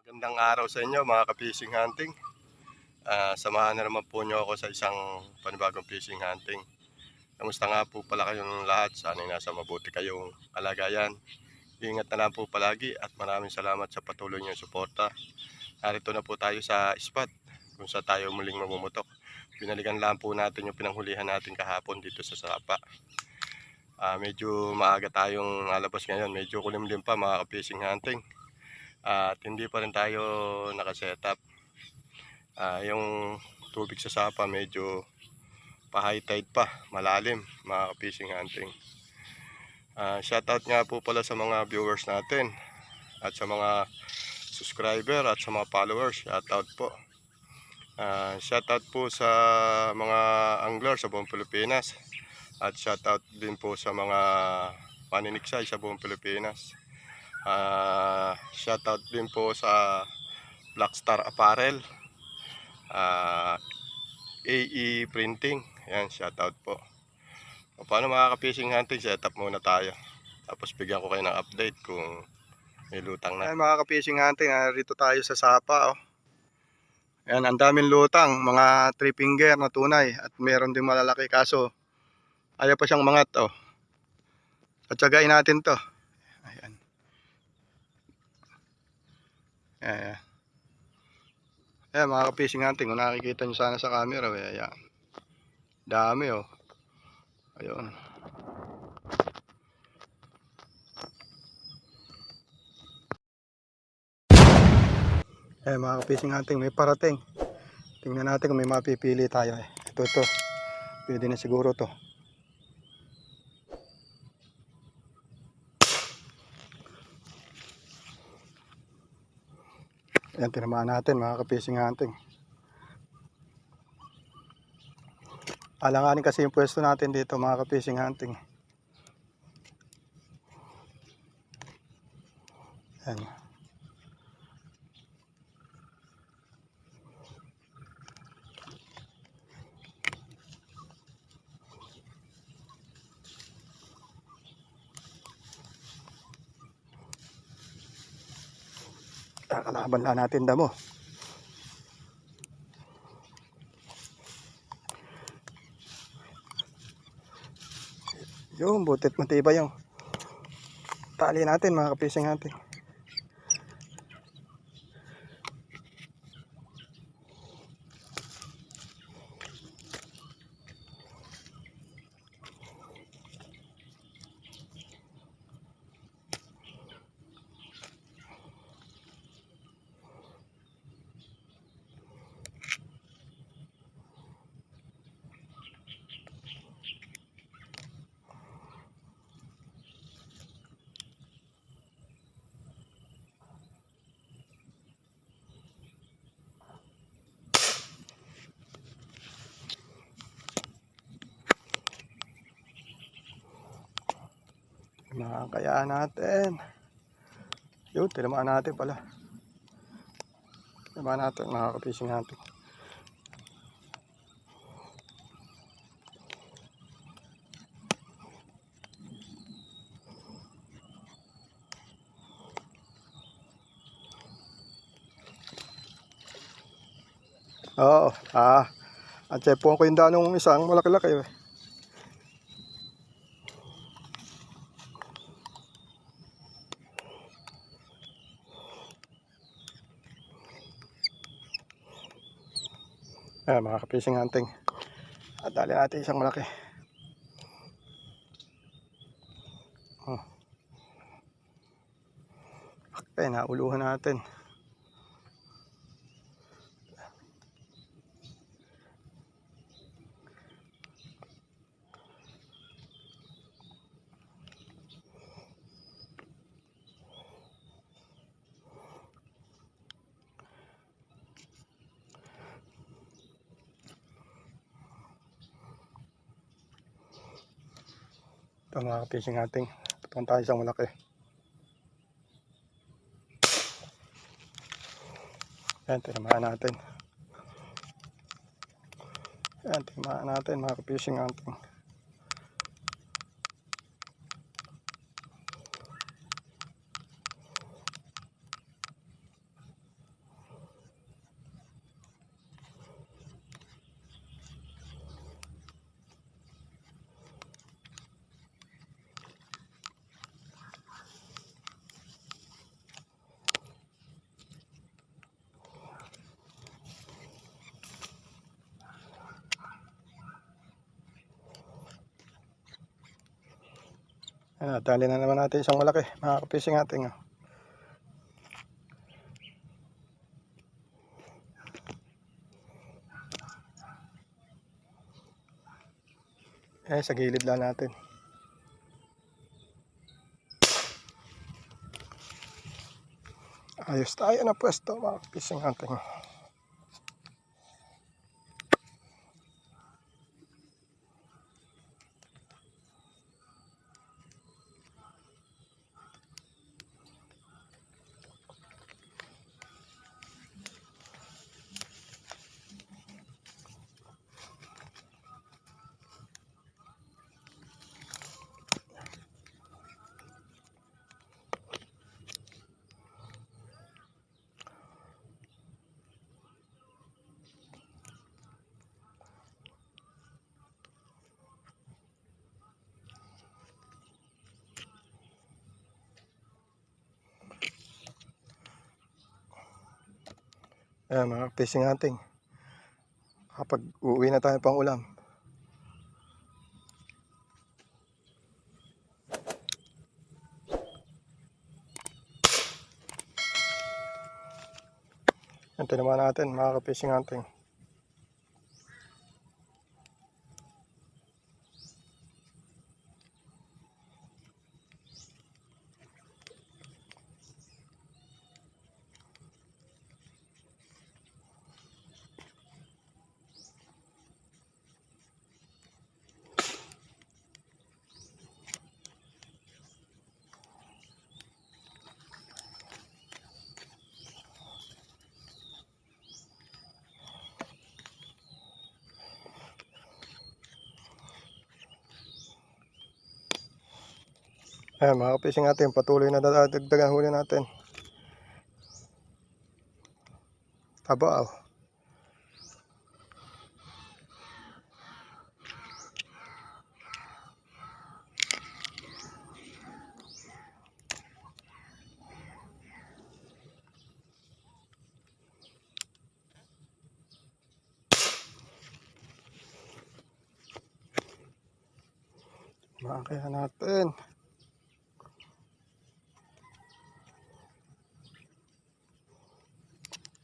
Magandang araw sa inyo mga ka-fishing hunting. Samahan na naman po nyo ako sa isang panibagong fishing hunting. Kamusta nga po pala kayong lahat? Sana'y nasa mabuti kayong kalagayan. Ingat na lang po palagi at maraming salamat sa patuloy niyong suporta. Narito na po tayo sa spot kung saan tayo muling mamumutok. Binalikan lang po natin yung pinanghulihan natin kahapon dito sa Sapa. Medyo maaga tayong nalabas ngayon. Medyo kulimlim pa mga ka-fishing hunting. At hindi pa rin tayo nakasetup. Yung tubig sa Sapa medyo pa-high tide pa, malalim mga ka-fishing hunting. Shoutout nga po pala sa mga viewers natin at sa mga subscriber at sa mga followers. Shoutout po. Shoutout po sa mga angler sa buong Pilipinas at shoutout din po sa mga paniniksay sa buong Pilipinas. Shoutout din po sa Black Star Apparel, AE Printing. Yan, shoutout po. Paano mga ka-fishing hunting, setup muna tayo. Tapos bigyan ko kayo ng update kung may lutang na. Ayan mga ka-fishing hunting, rito tayo sa Sapa. Oh. Ayan, ang daming lutang, mga 3 finger na tunay. At meron din malalaki kaso ayaw pa siyang mangat. Oh. Patsagain natin to. Ayan. Ayan. Ayan mga ka-fishing hunting, kung nakikita nyo sana sa camera. Ayan. Dami oh. Ayun. Eh mga ka-fishing hunting, may parating. Tingnan natin kung may mapipili tayo eh. Ito. Pwede na siguro to. Ayan, tinamaan natin mga ka-fishing hunting. Alanganin kasi yung pwesto natin dito mga ka-fishing hunting. Ayan. Kakalaban lang natin damo. Yung butit matibay yung tali natin mga ka-fishing hunting. Makakayaan natin. Yun, tinamaan natin pala. Tinamaan natin mga ka-fishing hunting. Oo, at chepuan ko yung danong isang malaki-laki eh. Ayan mga ka-fishing hunting. At dali natin isang malaki. Okay, nauluhan natin. Ito mga ka-fishing hunting. Ito tayo isang malaki. Ayan, tinamaan natin. Ayan, tinamaan natin mga ka-fishing hunting. Dali na naman natin isang malaki, mga ka-fishing hunting. Sa gilid lang natin. Ayos tayo na pwesto, mga ka-fishing hunting. Ayan, mga fishing hunting, kapag uuwi na tayo pang ulam. Ito naman natin, mga fishing hunting. Ayan, mga fishing natin, patuloy na dadagdagan huli natin. Tabaw. Makakaya natin.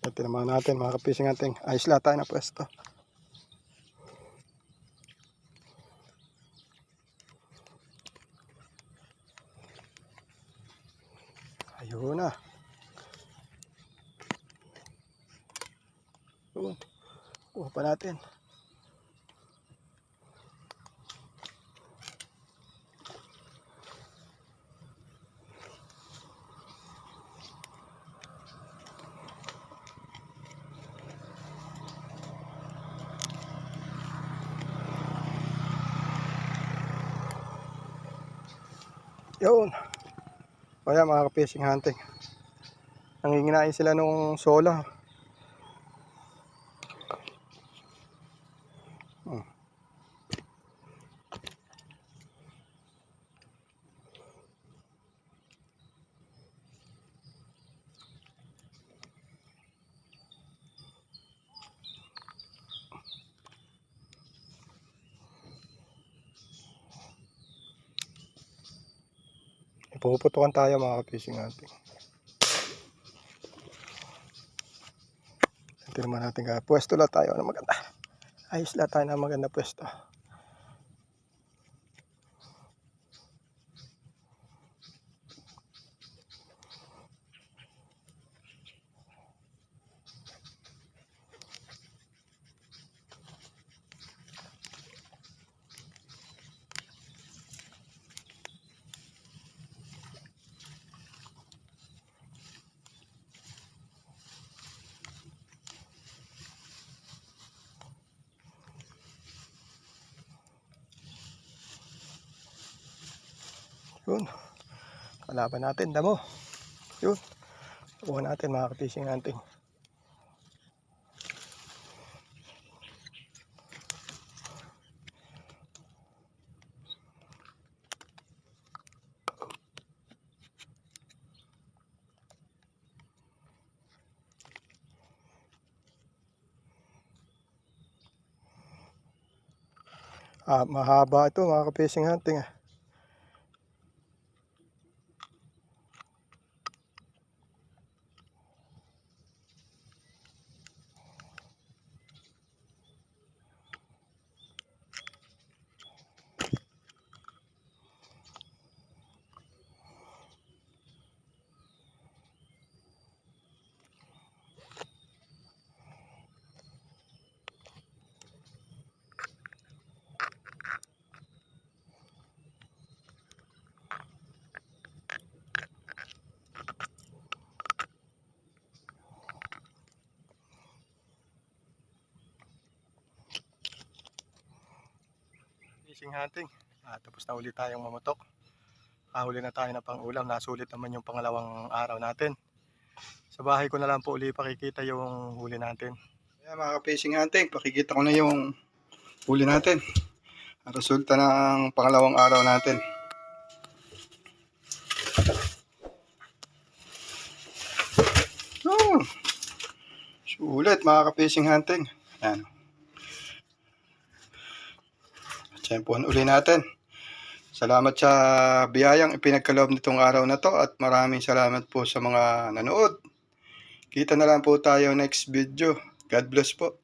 Ito naman natin, mga ka-fishing natin. Ayos lahat tayo na pwesto. Ayun na. Kuha pa natin. Yun. O yan, mga ka-fishing hunting, nanginginain sila nung sola. Puputukan tayo, mga ka-fishing hunting. Ito naman natin, pwesto lang tayo na maganda. Ayos lang tayo na maganda pwesto. Yun. Kalaban natin, damo. Yun. Kuha natin, mga ka-fishing hunting. Mahaba ito, mga ka-fishing hunting. fishing hunting. Tapos na ulit tayong mamutok. Huli na tayo na pang-ulam. Nasulit naman yung pangalawang araw natin. Sa bahay ko na lang po ulit pakikita yung huli natin. Ayan mga ka-fishing hunting, pakikita ko na yung huli natin. Ang resulta ng pangalawang araw natin. Sulit mga ka-fishing hunting. Ayan. Tsempuhan uli natin. Salamat sa biyayang ipinagkaloob nitong araw na to at maraming salamat po sa mga nanood. Kita na lang po tayo next video. God bless po.